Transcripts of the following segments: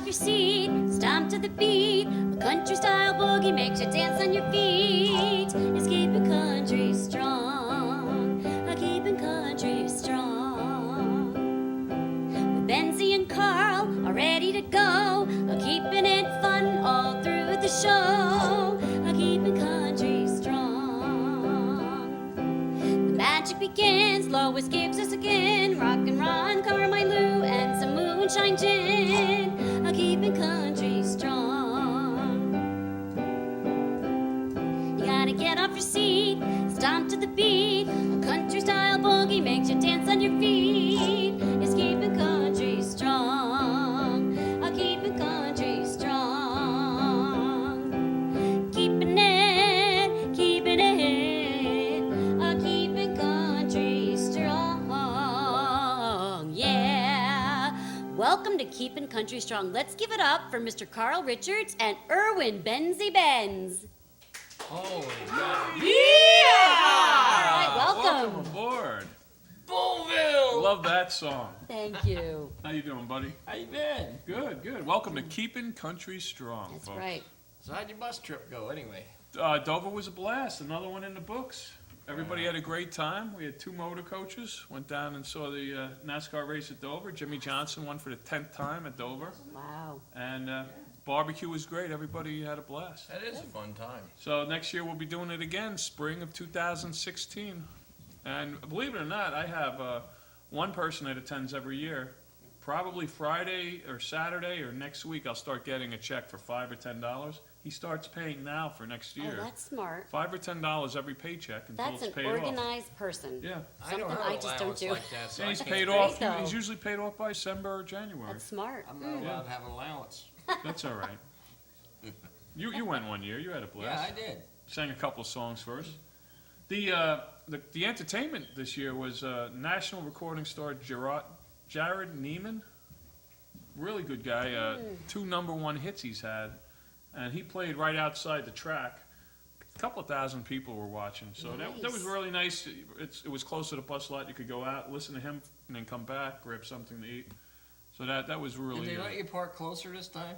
off your seat, stomp to the beat. A country-style boogie makes you dance on your feet. It's keeping country strong, keeping country strong. With Benzee and Carl are ready to go, keeping it fun all through the show, keeping country strong. The magic begins, Lois gives us again, rock and ron, Carmine Lou, and some moonshine gin, keeping country strong. You gotta get off your seat, stomp to the beat. A country-style boogie makes you dance on your feet. It's keeping country strong, keeping country strong. Keeping it, keeping country strong. Yeah. Welcome to Keepin' Country Strong. Let's give it up for Mr. Carl Richards and Erwin Benzee Benz. Holy God. Yeah! All right, welcome. Welcome aboard. Bullville! Love that song. Thank you. How you doing, buddy? How you been? Good, good. Welcome to Keepin' Country Strong, That's folks. right. So how'd your bus trip go anyway? Dover was a blast. Another one in the books. Everybody had a great time. We had 2 motor coaches. Went down and saw the NASCAR race at Dover. Jimmy Johnson won for the 10th time at Dover. Wow. And barbecue was great. Everybody had a blast. That is a fun time. So next year we'll be doing it again, spring of 2016. And believe it or not, I have one person that attends every year. Probably Friday or Saturday or next week I'll start getting a check for $5 or $10. He starts paying now for next year. Oh, that's smart. $5 or $10 every paycheck until That's it's an paid off. organized person. Yeah. I don't Something have I just don't allowance do. like that, so Yeah, I he's can't paid pay. off. though. He's usually paid off by December or January. That's smart. I'm not allowed to have an allowance. That's all right. You went one year. You had a blast. Yeah, I did. Sang a couple of songs for us. The entertainment this year was national recording star Jared Neiman. Really good guy. 2 #1 hits he's had, and he played right outside the track. A couple of thousand people were watching, so that was Nice. really nice. It was close to the bus lot. You could go out, listen to him, and then come back, grab something to eat. So that was Did really. they let you park closer this time?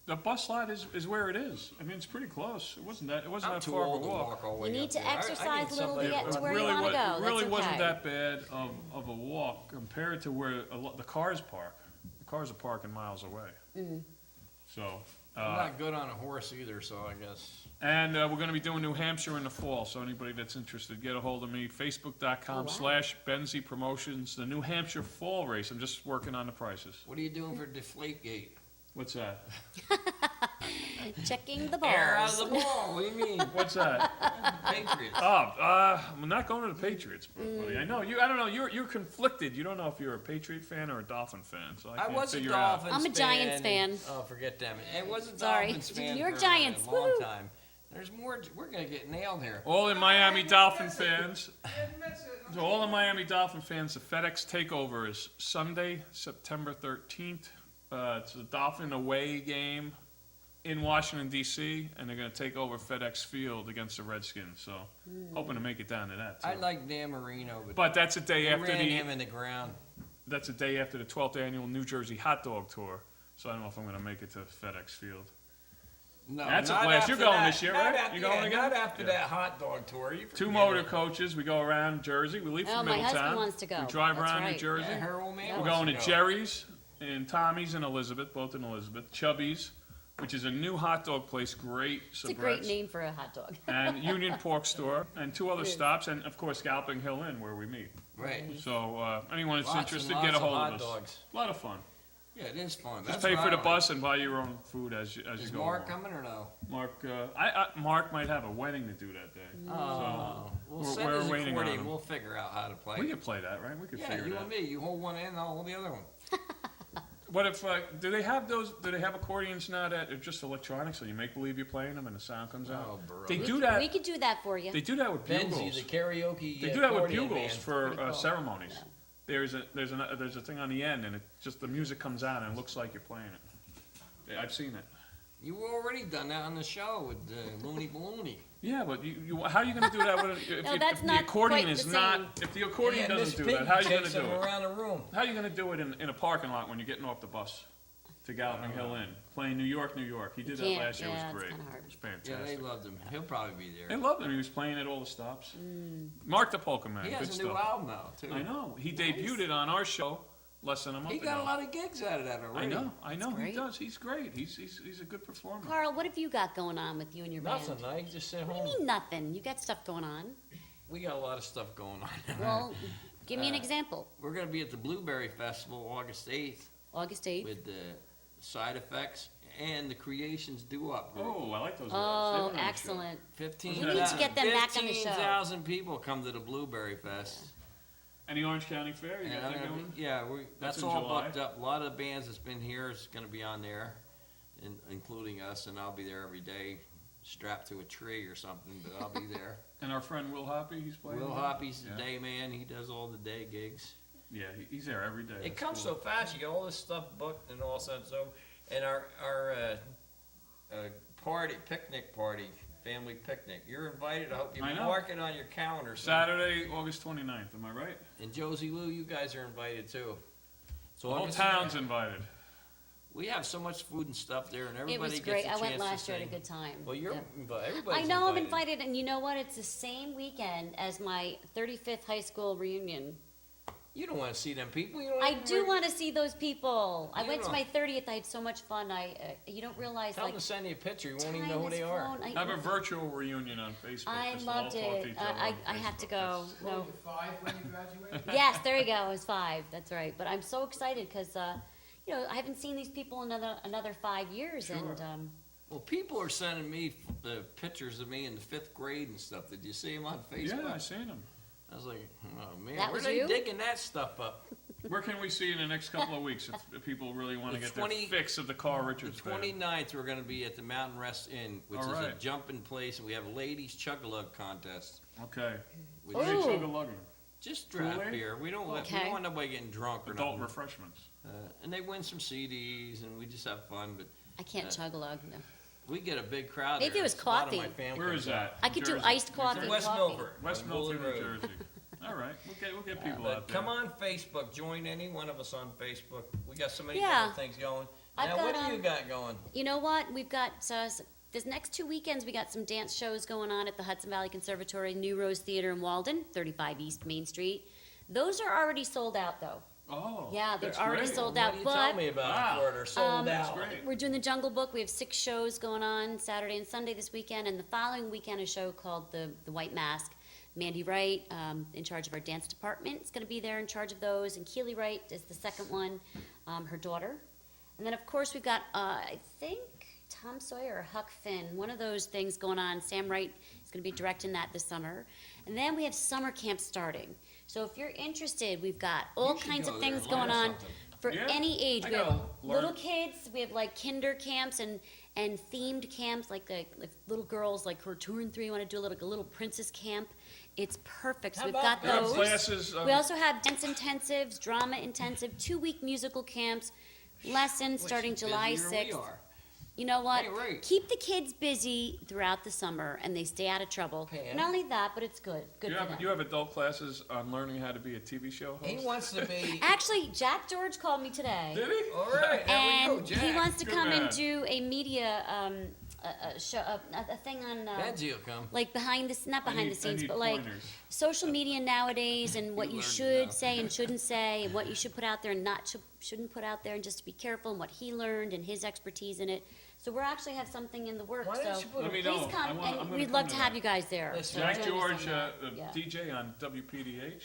The bus lot is where it is. I mean, it's pretty close. It wasn't I'm that too far of a old to walk. walk all the way You need up to there. I exercise need a little to somebody get to run. where you want to go. It really That's wasn't okay. that bad of a walk compared to where the cars park. The cars are parking miles away. So, I'm not good on a horse either, so I guess. and we're going to be doing New Hampshire in the fall. So anybody that's interested, get a hold of me. Facebook.com/Benzee Promotions. The New Hampshire Fall Race. I'm just working on the prices. What are you doing for Deflategate? What's that? Checking the Air out balls. of the ball. What do you mean? What's that? Patriots. I'm not going to the Patriots, buddy. I know you. I don't know. You're conflicted. You don't know if you're a Patriot fan or a Dolphin fan. So I I can't was a figure out. Dolphins fan. I'm a Giants fan. Oh, forget them. It was a Sorry. Dolphins fan New York for Giants. a long Woo. time. There's more. We're gonna get nailed here. All the Miami Dolphin fans. To all the Miami Dolphin fans, the FedEx Takeover is Sunday, September 13th. It's a Dolphin away game in Washington, D.C., and they're going to take over FedEx Field against the Redskins. So, hoping to make it down to that, too. I like Dan Marino, But that's a day they after ran him in the ground. that's a day after the 12th annual New Jersey Hot Dog Tour. So I don't know if I'm going to make it to FedEx Field. No, That's a not blast. after You're going that. this year, Not right? after- You going yeah, again? Not after Yeah. that hot dog tour. You 2 forget motor it. coaches. We go around Jersey. We leave Oh, from my Middletown. husband wants to go. We drive That's around New right. Jersey. Yeah, her old man We're wants going to go. Jerry's and Tommy's in Elizabeth, both in Elizabeth. Chubby's, which is a new hot dog place, great. It's a great name for a hot dog. And Union Pork Store, and 2 other stops, and of course Scalping Hill Inn, where we meet. Right. So anyone that's Lots and interested, lots get a of hold hot of us. dogs. A lot of fun. Yeah, it is fun. Just That's pay what for I the like. bus and buy your own food as you Is go Mark along. coming or no? Mark might have a wedding to do that day. Oh, we'll we're- send we're his waiting on accordion. him. We'll figure out how to play. We could play that, right? We could yeah, figure it you out. and me. You hold one end, I'll hold the other one. What if, do they have those, do they have accordions now that are just electronic, so you make believe you're playing them and the sound comes out? Oh, bro. They We do c- that, We could do that for you. they do that with Benzee, bugles. the karaoke. They do that with accordion bugles band. for Pretty cool. ceremonies. There's a thing on the end, and it just, the music comes out and it looks like you're playing it. Yeah, I've seen it. You already done that on the show with Looney Balloony. Yeah, but how are you gonna do that with No, that's if the not accordion quite is the not, same. if the accordion Miss doesn't do Pig that, how are you gonna takes do them it? around the room. How are you gonna do it in a parking lot when you're getting off the bus? to Galloping Hill Inn, playing New York, New York. He did that Can't, last year. yeah, It was it's great. kinda hard. It was Yeah, fantastic. they loved him. He'll probably be there. They loved him. He was playing at all the stops. Mark the Polka Man. He Good has a new stuff. album out, too. I know. He debuted it on our show less than a month He ago. got a lot of gigs out of that I already. know. I know. He great. does. He's great. He's a good performer. Carl, what have you got going on with you and your Nothing, band? I just sit What home. do you mean nothing? You got stuff going on. We got a lot of stuff going on. Well, give me an example. We're gonna be at the Blueberry Festival August 8th August 8th. with the Side Effects and the Creations Do-Up group. Oh, I like those guys. They Oh, were on the show. excellent. 15, We need to get them back on the show. 15,000 people come to the Blueberry Fest. And the Orange County Fair, you And got I'm that gonna going? be- yeah, That's that's in all July. booked up. A lot of the bands that's been here is gonna be on there, including us, and I'll be there every day, strapped to a tree or something, but I'll be there. And our friend Will Hoppy, he's playing. Will there? Hoppy's the Yeah. day man, he does all the day gigs. Yeah, he's there every day. It That's comes cool. so fast, you get all this stuff booked and all that, so, and our party, picnic party, family picnic, you're invited, I hope you I know. mark it on your calendar. Saturday, August 29th, am I right? And Josie Lou, you guys are invited too. So The whole August- town's invited. We have so much food and stuff there, and It everybody was gets great. a I chance went to last year, had a sing. good time. Well, you're Yeah. invited. I Everybody's know I'm invited, and you know what? It's the same weekend as my 35th high school reunion. You don't want to see them people. You don't I even do re- want to see those people. I You went to don't. my 30th. I had so much fun. You don't realize Tell like them to send you a picture. You won't time even know who has they are. flown. Have a virtual reunion on Facebook. I just to all loved talk to it. each other on I have to Facebook. go. That's- No. 5 when you graduated? Yes, there you go. It was 5. That's right. But I'm so excited because I haven't seen these people in another 5 years, Sure. and Well, people are sending me pictures of me in the 5th grade and stuff. Did you see them on Facebook? Yeah, I seen him. I was like, oh man, That where was are they you? digging that stuff up? Where can we see you in the next couple of weeks if people really want to The get 20 their fix of the Carl The Richards band? 29th, we're going to be at the Mountain Rest Inn, which All is a right. jumping place, and we have a ladies chug-a-lug contest. Okay. Which What are they Ooh. chug-a-lugging? just draft Kool-Aid? beer. We don't Okay. want nobody getting drunk or Adult nothing. refreshments. And they win some CDs, and we just have fun. But I can't chug a lug. No. we get a big crowd. Maybe there. it was A lot of coffee. my family Where comes is out. that? I could do Jersey. iced coffee. and West coffee. Milford. West on Milford, Woolley New Road. Jersey. All right, we'll get people But out there. come on Facebook, join any one of us on Facebook. We got so many Yeah. different things going. I've Now, got, what do you got going? You know what? We've got this next 2 weekends. We got some dance shows going on at the Hudson Valley Conservatory, New Rose Theater in Walden, 35 East Main Street. Those are already sold out, though. Oh, Yeah, they're that's already great. sold What out. do you But tell me about Wow. Florida? They're sold That's out. great. we're doing the Jungle Book. We have 6 shows going on Saturday and Sunday this weekend, and the following weekend a show called the White Mask. Mandy Wright, in charge of our dance department, is going to be there in charge of those, and Keely Wright is the second one, her daughter. And then of course we've got I think Tom Sawyer or Huck Finn, one of those things going on. Sam Wright is going to be directing that this summer, and then we have summer camp starting. So if you're interested, we've got all You should kinds go of there things and learn going on. something. For Yeah, any age, I we have gotta learn. little kids, we have like kinder camps and themed camps, like little girls like who are 2 and 3 want to do a little princess camp. It's perfect. So How we've about got They have those. classes. We also have dance intensives, drama intensive, 2-week musical camps, lessons Boy, starting she's July busier than we 6th. are. You know what? Hey, right. Keep the kids busy throughout the summer, and they stay out of trouble. Pam. Not only that, but it's good. Good You for have, them. you have adult classes on learning how to be a TV show host? He wants to be. Actually, Jack George called me today. Did he? All right, there we go, And Jack. he wants to Good come man. and do a media a show, a thing on Benzee will come. like behind the not I behind need- the scenes, I need but like pointers. social media nowadays and what You you learned should enough. say and shouldn't say and what you should put out there and shouldn't put out there and just to be careful and what he learned and his expertise in it. So we're actually have something in the works. Why don't So you put Let a me please know. come I'm and gonna we'd come love to to have that. you guys there. Listen, So Jack join us George, on that. Yeah. DJ on WPDH.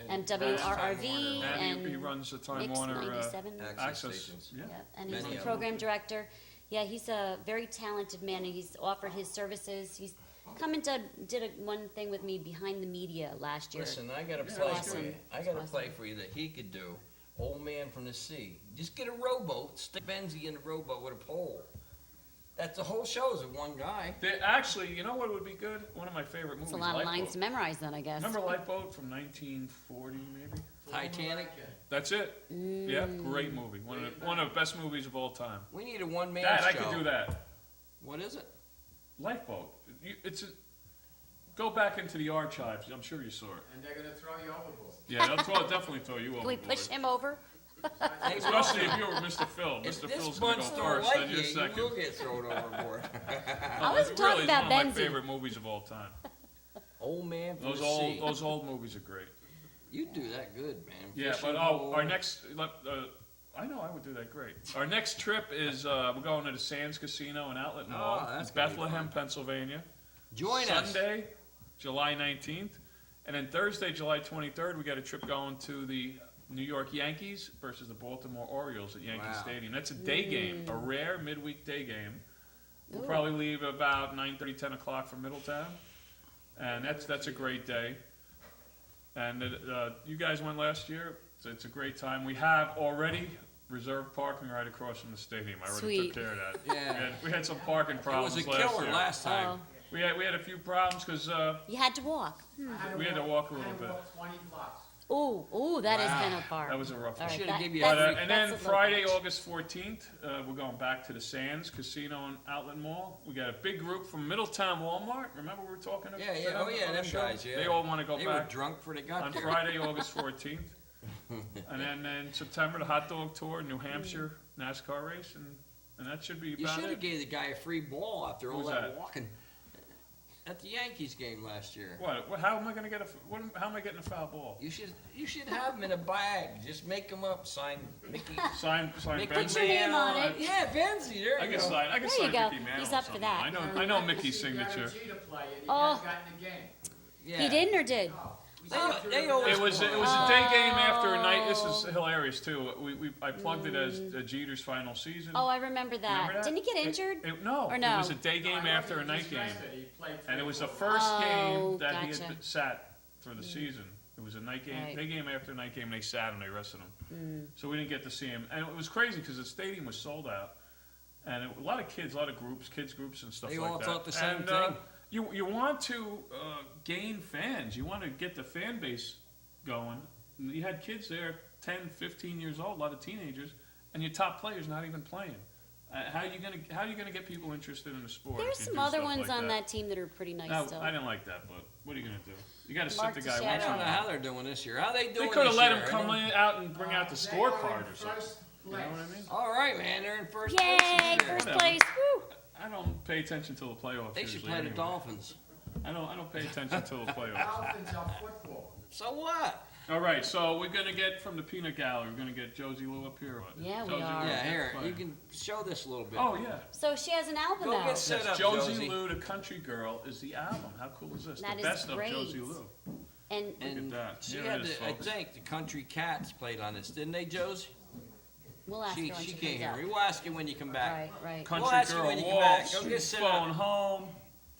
And Time WRRV Warner and he runs the Time Mix Warner 97. access. stations. Yeah. Yeah, and he's Many the of program director. Yeah, he's a very talented man, and he's offered his services. He's come and did one thing with me behind the media last year. Listen, I got a Yeah, play awesome. for you. I got a Awesome. play for you that he could do. Old Man from the Sea. Just get a rowboat, stick Benzee in the rowboat with a pole. That's the whole show's with one guy. They actually, you know what would be good? One of my favorite movies. It's a lot of Lifeboat. lines to memorize, then I guess. Remember Lifeboat from 1940, maybe? Titanic. That's it. Yeah, great movie. One of the best movies of all time. We need a one-man Dad, show. I could do that. What is it? Lifeboat. Go back into the archives. I'm sure you saw it. And they're gonna throw you overboard. Yeah, they'll definitely throw you Can we overboard. push him over? Hey, Especially if you're Mr. Phil. if Mr. this Phil's gonna go bunch don't first, like then you, you're you second. will get thrown overboard. I was It talking really is about one of my Benzee. favorite movies of all time. Old man from Those the old sea. those old movies are great. You do that good, man. Yeah, Fishing but pole. our next, I know I would do that great. Our next trip is we're going to the Sands Casino and Outlet Mall in that's gonna be Bethlehem, fun. Pennsylvania. Join us. Sunday, July 19th, and then Thursday, July 23rd, we got a trip going to the New York Yankees versus the Baltimore Orioles at Yankee Wow. Stadium. That's a day game, a rare midweek day game. We'll Ooh. probably leave about 9:30, 10 o'clock from Middletown, and that's a great day. And you guys went last year. So it's a great time. We have already reserved parking right across from the stadium. I already Sweet. took care of that. Yeah. We had some parking It problems was a last killer year. last time. Oh, We had a few problems because you had to walk. we had to walk a little bit. Ooh, that is Wow. kind of far. That was a rough All one. right, Should've that- give you that's- a And that's then a low Friday, punch. August 14th, we're going back to the Sands Casino and Outlet Mall. We got a big group from Middletown Walmart. Remember we were talking about Yeah, yeah. them Oh, yeah, on the them show? guys, yeah. They all want to go They were back drunk before they got on there. Friday, August 14th. And then in September, the hot dog tour, New Hampshire NASCAR race, and that should be You about should have it. gave the guy a free ball after all Who's that that? walking at the Yankees game last year. What? How am I going to get how am I getting a foul ball? You should have him in a bag. Just make him up. Sign Mickey. Sign Mickey Benzee. your name on it. Yeah, Benzee. There I you can go. sign. I can There sign you go. Mickey Mantle. He's or up for something. that. I know Mickey's signature. Oh. Yeah. He didn't or did? They always It was a day game after a night. This is hilarious too. I plugged it as Jeter's final season. Oh, I remember that. Remember that? Didn't he get injured? No, Or no? it was a day game after a night game, and it was the first Oh, game that he gotcha. had sat for the season. It was a night game, Right. day game after night game, and they sat and they rested him. So we didn't get to see him, and it was crazy because the stadium was sold out, and a lot of kids, a lot of groups, kids groups and stuff They like all that. thought the same And, thing. You want to gain fans. You want to get the fan base going. You had kids there, 10, 15 years old, a lot of teenagers, and your top players not even playing. How are you gonna get people interested in the sport? There's if you some do other stuff ones like on that team that are pretty nice No, still. I didn't like that, but what are you gonna do? You got to sit Mark the guy. the I once don't in know a how while. they're doing this year. How they doing They this could have let year? him come out and bring out the scorecard or something. You know what I mean? All right, man. They're in first Yay, place. this year. first Whatever. place. Woo. I don't pay attention till the playoffs. They should usually play the anyway. Dolphins. I don't pay attention till the playoffs. So what? All right, so we're gonna get from the peanut gallery. We're gonna get Josie Lou up here. Yeah, we Josie are. Lou, Yeah, here. play. You can show this a little bit. Oh yeah. So she has an album Go out. get set Yes, up, Josie Josie. Lou, the country girl, is the album. How cool is this? That the is best great. of Josie Lou. And And that. she Here had it is, I folks. think the Country Cats played on this, didn't they, Josie? we'll ask her when she She comes came out. here. We'll ask you when you come back. Right. Country We'll ask you girl when you come back. walks, Go get set phone up. home,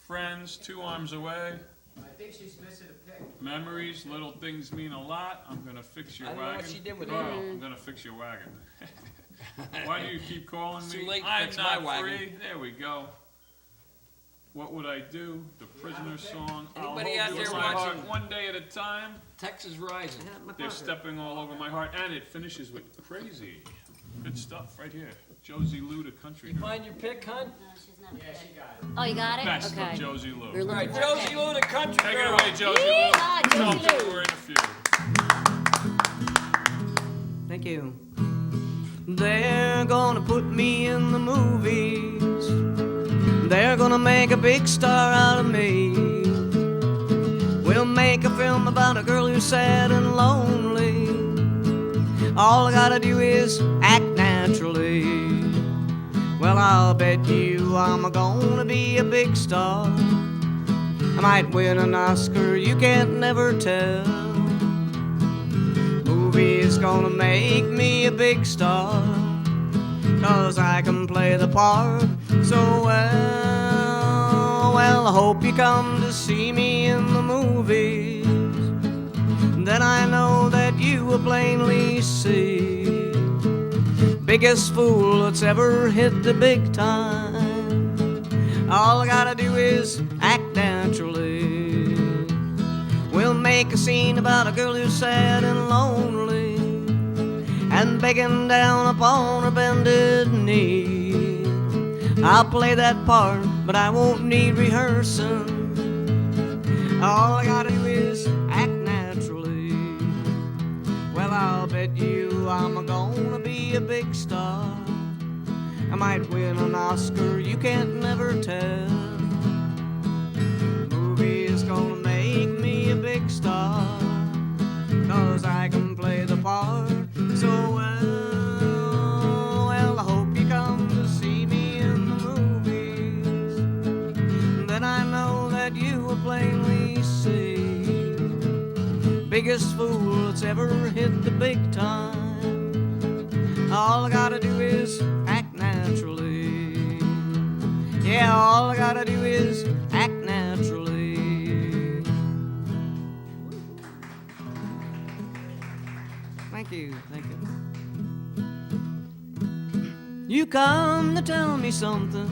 friends, 2 arms away. I think she's missing a pick. Memories, little things mean a lot. I'm gonna fix your I don't know wagon. what she did with Carl, it. I'm gonna fix your wagon. Why do you keep calling It's me? too late to I'm fix my not wagon. free. There we go. What would I do? The prisoner song. I'll Anybody hold out you there in my heart watching? one day at a time. Texas Rising. They're stepping all over my heart, and it finishes with crazy. Good stuff right here. Josie Lou, the country You girl. find your pick, hun? No, she's not Yeah, good. she got it. Oh, you got it? Best Okay. of Josie Lou. We're All looking right, for Josie it. Lou, the country Take it girl. away, Josie Lou. Yeehaw, Josie Come Lou. to, we're in a few. Thank you. They're gonna put me in the movies. They're gonna make a big star out of me. We'll make a film about a girl who's sad and lonely. All I gotta do is act naturally. Well, I'll bet you I'm gonna be a big star. I might win an Oscar, you can't never tell. Movie's gonna make me a big star, 'cause I can play the part so well. Well, I hope you come to see me in the movies. Then I know that you will plainly see biggest fool that's ever hit the big time. All I gotta do is act naturally. We'll make a scene about a girl who's sad and lonely and begging down upon her bended knee. I'll play that part, but I won't need rehearsing. All I gotta do is act naturally. Well, I'll bet you I'm gonna be a big star. I might win an Oscar, you can't never tell. Movie is gonna make me a big star, 'cause I can play the part so well. Well, I hope you come to see me in the movies. Then I know that you will plainly see biggest fool that's ever hit the big time. All I gotta do is act naturally. Yeah, all I gotta do is act naturally. Thank you, thank you. You come to tell me something,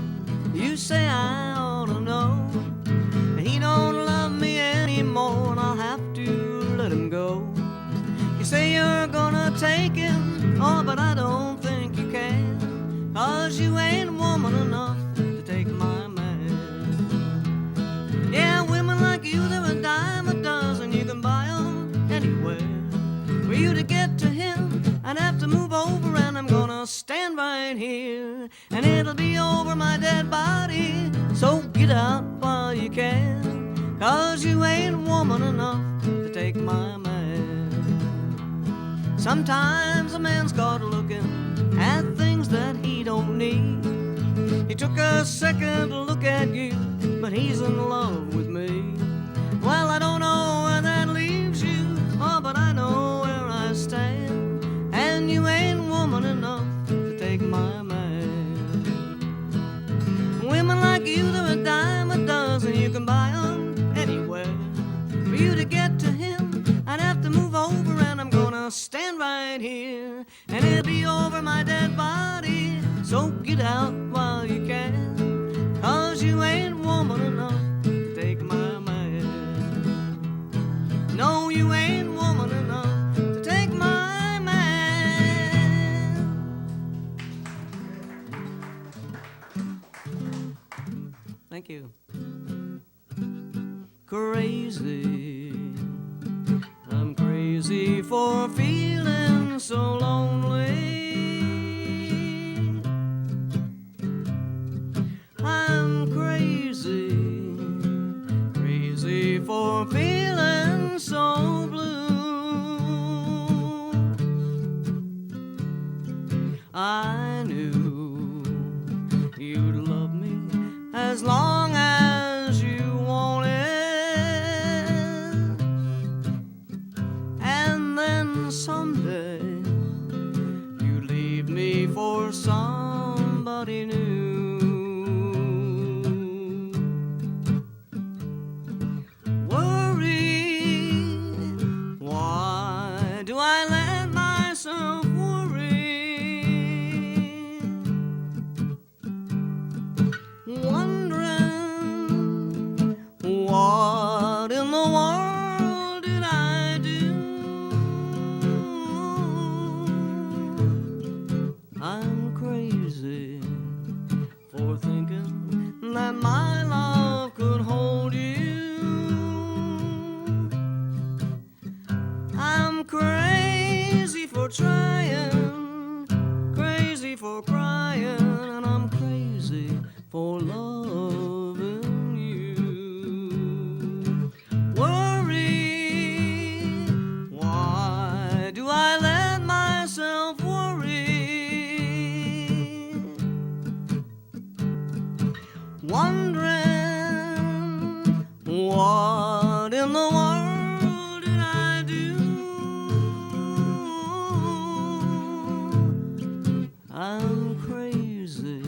you say I ought to know. He don't love me anymore and I'll have to let him go. You say you're gonna take him, oh, but I don't think you can, 'cause you ain't woman enough to take my man. Yeah, women like you, they're a dime a dozen, you can buy them anywhere. For you to get to him, I'd have to move over, and I'm gonna stand right here, and it'll be over my dead body. So get out while you can, 'cause you ain't woman enough to take my man. Sometimes a man's caught looking at things that he don't need. He took a second to look at you, but he's in love with me. Well, I don't know where that leaves you, oh, but I know where I stand, and you ain't woman enough to take my man. Women like you, they're a dime a dozen, you can buy them anywhere. For you to get to him, I'd have to move over, and I'm gonna stand right here, and it'll be over my dead body. So get out while you can, 'cause you ain't woman enough to take my man. No, you ain't woman enough to take my man. Thank you. Crazy, I'm crazy for feeling so lonely. I'm crazy, crazy for feeling so blue. I knew you'd love me as long as you wanted, and then someday you'd leave me for somebody new. What in the world did I do? I'm crazy for thinking that my love could hold you. I'm crazy for trying, crazy for crying, and I'm crazy for loving. Wondering what in the world did I do? I'm crazy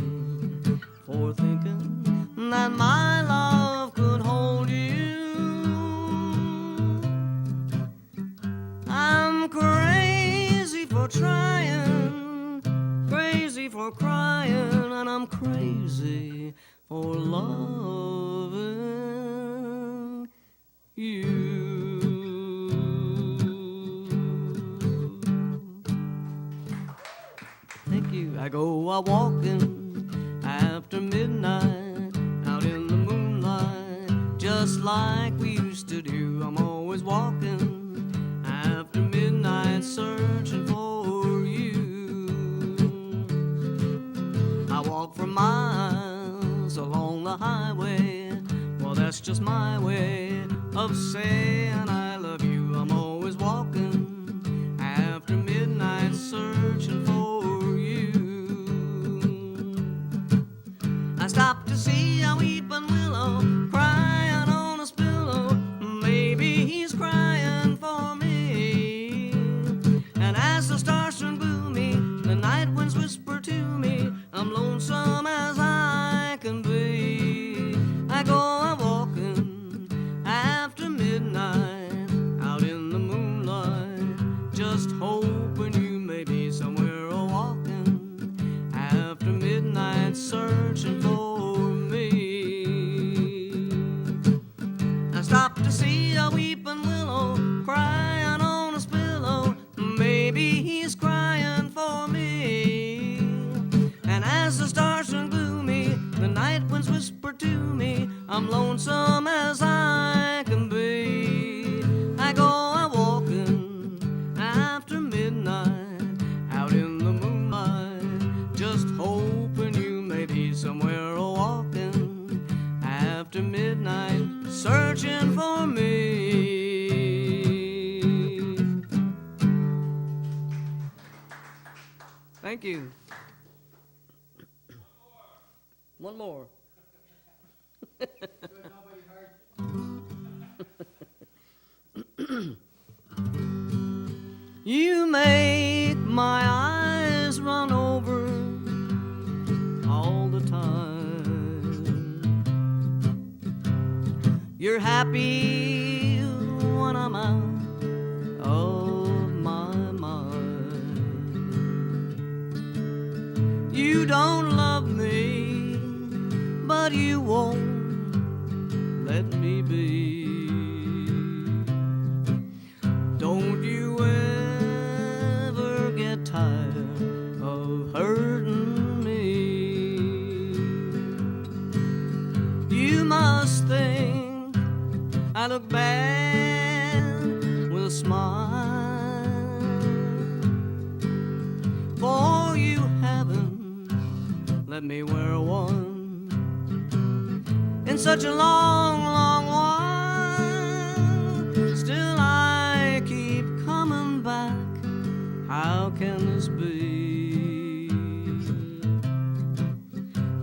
for thinking that my love could hold you. I'm crazy for trying, crazy for crying, and I'm crazy for loving you. Thank you. I go a-walking after midnight, out in the moonlight, just like we used to do. I'm always walking after midnight, sir. miles along the highway. Well, that's just my way of saying I love you. I'm always walking after midnight, searching for you. I stopped to see a weeping willow crying on his pillow. Maybe he's crying for me. And as the stars turn gloomy, the night winds whisper to me, I'm lonesome as I can be. I go a walking after midnight, out in the moonlight, just hoping you may be somewhere a walking after midnight, searching for me. I stopped to see a weeping willow crying on his pillow. Maybe he's crying for me. And as the stars turn gloomy, the night winds whisper to me, I'm lonesome as I can be. I go a walking after midnight, out in the moonlight, just hoping you may be somewhere a walking after midnight, searching for me. Thank you. One more. You make my eyes run over all the time. You're happy when I'm out of my mind. You don't love me, but you won't let me be. Don't you ever get tired of hurting me. You must think I look bad with a smile, for you haven't let me wear one in such a long, long while. Still I keep coming back. How can this be?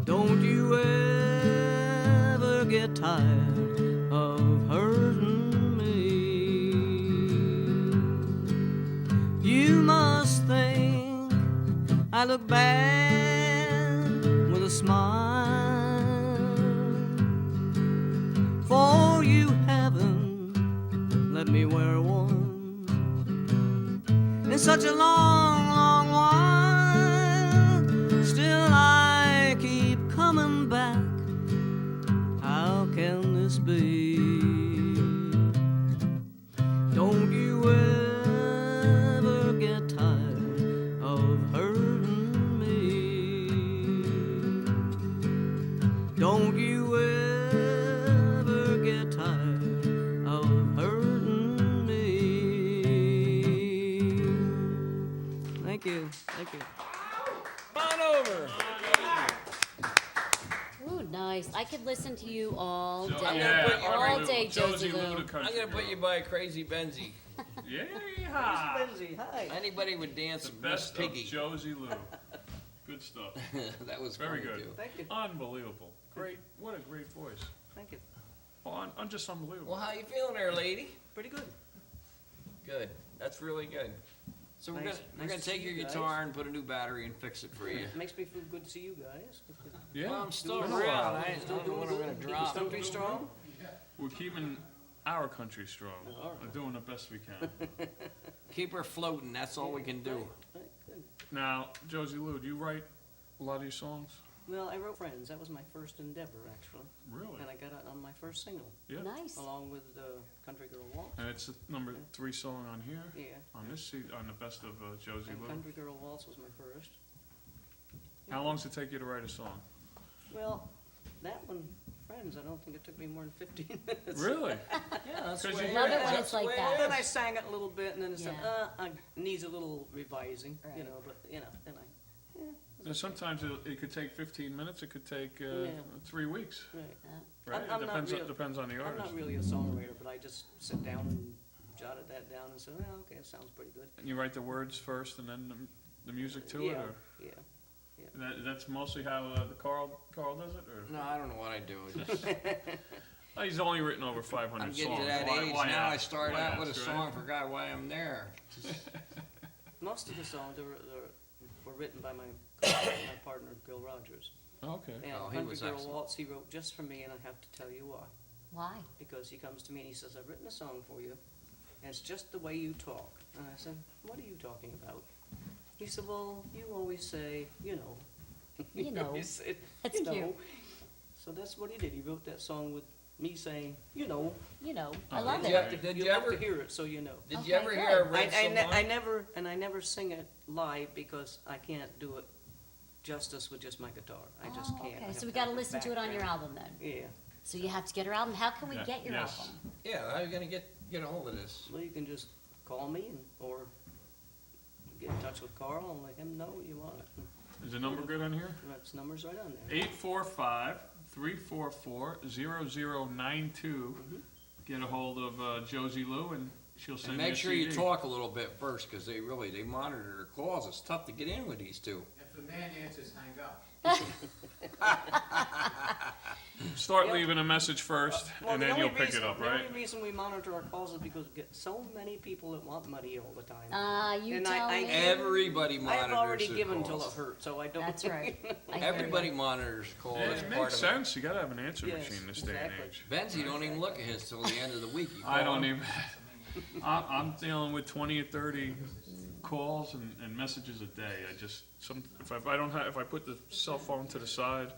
Don't you ever get tired of hurting me? You must think I look bad with a smile, for you haven't let me wear one in such a long, long while. Still I keep coming back. How can this be? Don't you ever get tired of hurting me? Don't you ever get tired of hurting me? Thank you. Thank you. Come on over. Ooh, nice. I could listen to you all So- day. yeah, all day, Josie Lou, Lou. the country I'm gonna put girl. you by a crazy Benzee. Yeah. Benzee, hi. Anybody would dance The with best Piggy. of Josie Lou. Good stuff. That was Very funny good. too. Thank you. Unbelievable. Great. What a great voice. Thank you. Oh, just unbelievable. Well, how you feeling there, lady? Pretty good. Good. That's really good. So Nice- we're nice gonna to see take your you guys. guitar and put a new battery and fix it for you. It makes me feel good to see you guys. Yeah. Well, I'm still Doing around. well. I ain't doing what I'm gonna drop. Country strong? We're keeping our country strong. All right. We're doing the best we can. Keep her floating. That's all we can do. Right, good. Now, Josie Lou, do you write a lot of your songs? Well, I wrote Friends. That was my first endeavor, actually. Really? And I got it on my first single, Yeah. Nice. along with Country Girl Waltz. And it's the number 3 song on here. Yeah. On this seat, on the best of Josie And Lou. Country Girl Waltz was my first. How long does it take you to write a song? Well, that one, Friends, I don't think it took me more than 15 minutes. Really? Yeah, that's 'Cause the way you it Love hear it is. when That's it's the like way it that. Then is. I sang it a little bit, and then it said, Yeah. it needs a little revising, Right. you know, but, you know, then I, yeah, And sometimes it could take 15 minutes, it could take Yeah. 3 weeks, Right. right? I'm It not depends on the I'm artist. not really a songwriter, but I just sit down and jotted that down and said, oh, okay, it sounds pretty good. And you write the words first and then the music to it, Yeah, or yeah. that's mostly how the Carl does it, or No, I don't know what I do. Just, oh, he's only written over 500 I'm songs. getting to that Why- age why now. I ask? start Why out with a ask, song, right? forgot why I'm there. Most of the songs were written by my partner, Bill Rogers. Okay. And Oh, he Country was Girl excellent. Waltz he wrote just for me, and I have to tell you why. Why? Because he comes to me and he says, I've written a song for you, and it's just the way you talk. And I said, what are you talking about? He said, well, you always say, you know. You know. He said, That's you know. cute. So that's what he did. He wrote that song with me saying, you know. You know, Oh, I love did it. Did you you have ever? to hear it so you know. Did Okay, you ever good. hear a red I never sing it live because I can't do it justice with just my guitar. I just Oh, can't. I okay, have so we to have gotta the listen to it on your background. album then. Yeah. So you have to get her album. How can we Yeah, get your yes. album? Yeah, how are you gonna get a hold of this? Well, you can just call me or get in touch with Carl and let him know you want it. Is the number good on here? That's numbers right on there. 845-344-0092. Get a hold of Josie Lou, and she'll send And you a make sure you CD. talk a little bit first, because they monitor their calls. It's tough to get in with these two. If the man answers, hang up. Start Yep. leaving a message first, Well, and the then only you'll pick it reason- up, The right? only reason we monitor our calls is because we get so many people that want money all the time. You And tell I- me. Everybody I've monitors already their given till it calls. hurts, so I don't. That's right. I hear Everybody ya. monitors calls. Yeah, It's it part makes of sense. You gotta have an answer Yes, machine this day and exactly. age. Benzee don't even look at his till the end of the week. You I call don't him. even. I'm dealing with 20 or 30 calls and messages a day. If I put the cell phone to the side,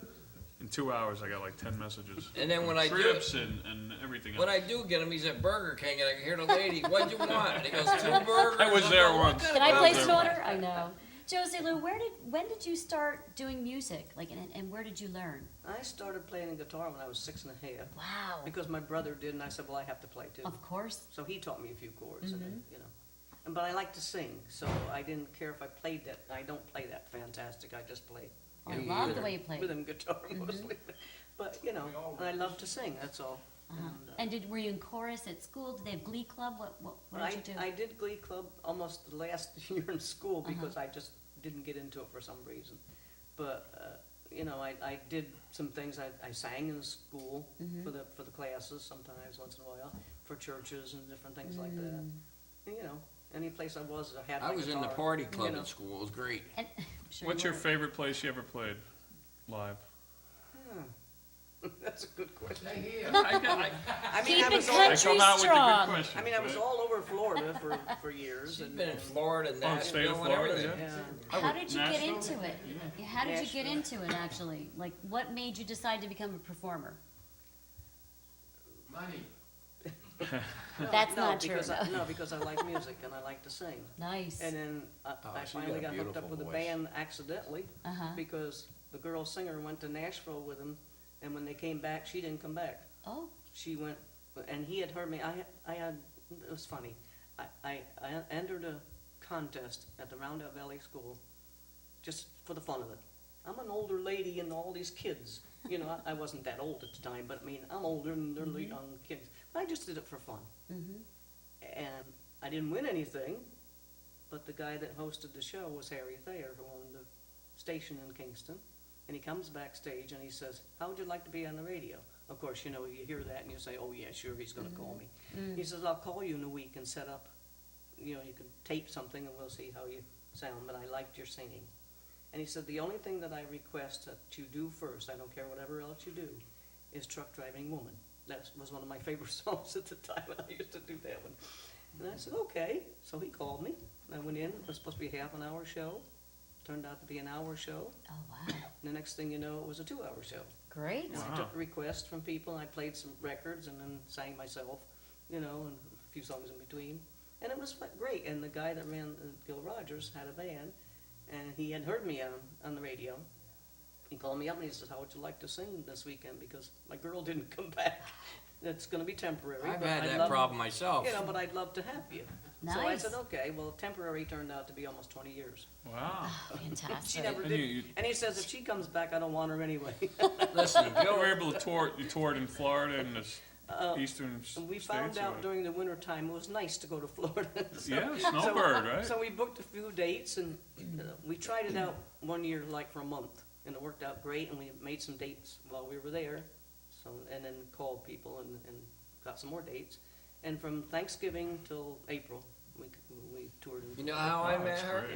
in 2 hours I got like 10 messages. And then when I do, Trips and everything when else. I do get him, he's at Burger King, and I hear the lady, "What'd you want?" And he goes, 2 burgers. I was I'm there going, "What once. kind Can of I Well, place burger?" an order? I know. Josie Lou, when did you start doing music? Like, and where did you learn? I started playing the guitar when I was 6 and a half Wow. because my brother did, and I said, well, I have to play too. Of course. So he taught me a few chords, and Mm-hmm. then, you know. But I like to sing, so I didn't care if I played that. I don't play that fantastic. I just play. I you know, love the rhythm- way you play. Rhythm guitar Mm-hmm. mostly. But, you know, I love to sing, that's all. And were you in chorus at school? Did they have glee club? What did you do? I did Glee Club almost the last year in school Uh-huh. because I just didn't get into it for some reason. But, you know, I did some things. I sang in school Mm-hmm. for the classes sometimes, once in a while, for churches and different things like that. Mm. And, you know, any place I was, I had my I was in the guitar, party you club know. at school. It was great. And, sure What's you your were. favorite place you ever played live? That's a good question. Stay here. I mean, Keep I it was all, I country come out with the good strong. questions. I mean, I was right? all over Florida for years. She's and been in Florida, Oh, the state of Nashville, and Florida, everything. yeah. yeah. How did you get Nashville? into it? Yeah, how did you get Nashville. into it, actually? Like, what made you decide to become a performer? Money. No, That's no, not true, because no. No, because I like music and I like to sing. Nice. And then Oh, I she got finally a got hooked up beautiful with a voice. band accidentally Uh-huh. because the girl singer went to Nashville with him, and when they came back, she didn't come back. Oh, She went, and he had heard me. I had. It was funny. I entered a contest at the Roundup Valley School, just for the fun of it. I'm an older lady and all these kids. You know, I wasn't that old at the time, but I mean, I'm older than they're young kids. I just did it for fun. mm-hmm. And I didn't win anything, but the guy that hosted the show was Harry Thayer, who owned the station in Kingston. And he comes backstage and he says, how would you like to be on the radio? Of course, you know, you hear that and you say, oh yeah, sure, he's gonna call me. He says, I'll call you in a week and set up, you know, you can tape something and we'll see how you sound, but I liked your singing. And he said, the only thing that I request that you do first, I don't care whatever else you do, is Truck Driving Woman. That was one of my favorite songs at the time, and I used to do that one. And I said, okay. So he called me. I went in. It was supposed to be a half-an-hour show. Turned out to be an hour show. Oh, wow. And the next thing you know, it was a 2-hour show. Great. And I Wow. took requests from people. I played some records and then sang myself, you know, and a few songs in between. And it was great. And the guy that ran Gil Rogers had a band, and he had heard me on the radio. He called me up and he said, how would you like to sing this weekend? Because my girl didn't come back. It's going to be temporary. I've but had I'd that love- problem myself. You know, but I'd love to have you. So I Nice. said, okay, well, temporary turned out to be almost 20 years. Wow. She Fantastic. never And did. you- And he says, if she comes back, I don't want her anyway. Listen, You Gil, were able to tour. You toured in Florida and the eastern And we states. found out or- during the winter time it was nice to go to Florida. So- Yeah, snowbird, right? So we booked a few dates, and we tried it out one year, like for a month, and it worked out great, and we made some dates while we were there. So, and then called people and got some more dates. And from Thanksgiving till April, we toured. you know how I Wow, met that's her?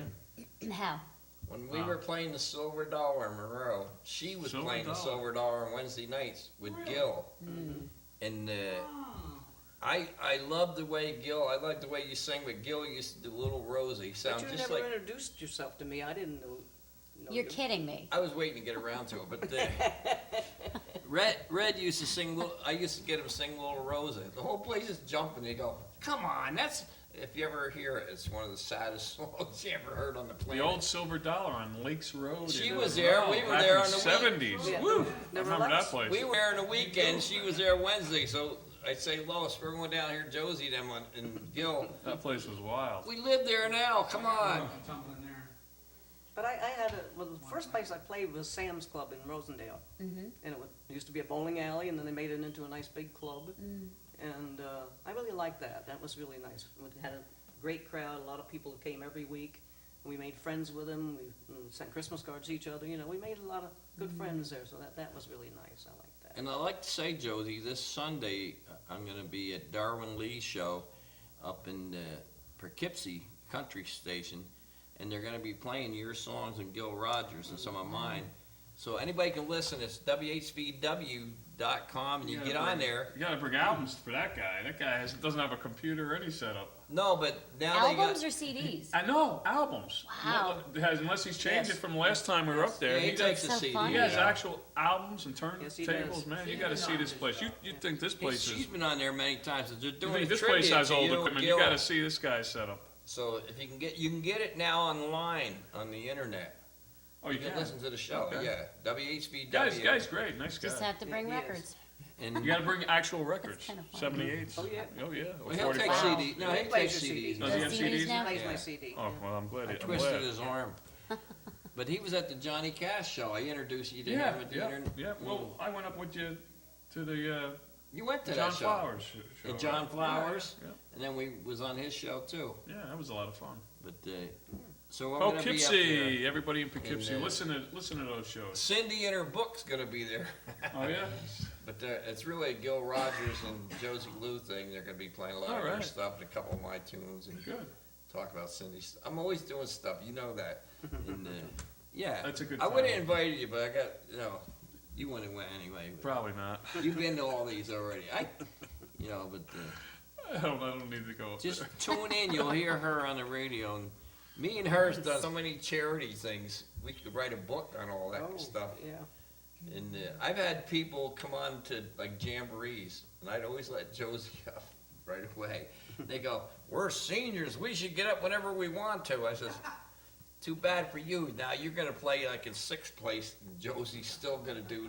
great. How? When we Wow. were playing the Silver Dollar in Monroe, she was Silver playing the Dollar. Silver Dollar on Wednesday nights with Gil. And I love the way Gil, I like the way you sing, but Gil used to do Little Rosie. But Sound you just never like, introduced yourself to me. I didn't know You're you. kidding me. I was waiting to get around to it, but Red used to sing, I used to get him to sing Little Rosie. The whole place is jumping. They go, come on, that's, if you ever hear it, it's one of the saddest songs you ever heard on the The planet. old Silver Dollar on Lakes Road. She in was there. Monroe We were back there in on the '70s. Yeah. Woo! I Never remember that left. place. We were there on the weekend. She was there Wednesday. So I'd say, Lois, we're going down here, Josie, them, and Gil. That place was wild. We live there now. Come on. Tumbling there. But I had well, the first place I played was Sam's Club in Rosendale. Mm-hmm. And it used to be a bowling alley, and then they made it into a nice big club. And I really liked that. That was really nice. We had a great crowd, a lot of people who came every week. We made friends with them. We sent Christmas cards to each other. You know, we made a lot of good friends there, so that was really nice. I liked that. And I like to say, Josie, this Sunday I'm going to be at Darwin Lee's show up in Poughkeepsie Country Station, and they're going to be playing your songs and Gil Rogers and some of mine. So anybody can listen. It's WHVW.com, and you get on there. You got to bring albums for that guy. That guy doesn't have a computer or any setup. No, but now Albums they or CDs? I know albums. Wow. Unless he's changed Yes. it from last time we were up got. there. Yeah, he He takes does, a So CD. funny. he has yeah. actual albums and Yes, he turntables, does. man. You got to see this place. You think this place She's is? been on there many times. They're You doing think a this place tribute has to old you and equipment? Gil. You got to see this guy's setup. So if you can get it now online on the internet. Oh, You can listen to the show. Okay. Yeah, WHVW. Guy's great. Nice guy. Just have to bring He is. records. And You got to bring actual records. kinda fun. 78s. Oh, yeah. Oh yeah. Or well, he'll take 45. CD. No, He he'll plays take your CDs. CDs. Does he have Does he CDs? now? Plays Yeah. my CD. Oh well, I'm glad. I I'm twisted glad. his arm. But he was at the Johnny Cash show. I introduced you to Yeah, him at the yeah, internet. yeah. Well, I went up with you to the You went to John that show. Flowers show. And John right? Flowers. Yeah, And then we was on his show too. yeah, that was a lot of fun. But so I'm gonna be up there. Poughkeepsie, everybody in Poughkeepsie, And, listen to those shows. Cindy and her book's gonna be there. Oh yeah. But it's really a Gil Rogers and Josie Lou thing. They're gonna be playing a lot of their Alright. stuff and a couple of my tunes and Good. talk about Cindy's. I'm always doing stuff, you know that. And yeah, That's a good I would have time. invited you, but I got you wouldn't have went anyway. Probably not. You've been to all these already. But I don't need to go up just there. tune in. You'll hear her on the radio. And me and her's done so many charity things. We could write a book on all that Oh, stuff. yeah. And I've had people come on to like jamborees, and I'd always let Josie up right away. They go, "We're seniors. We should get up whenever we want to." I says, "Too bad for you. Now you're gonna play like in sixth place, and Josie's still gonna do."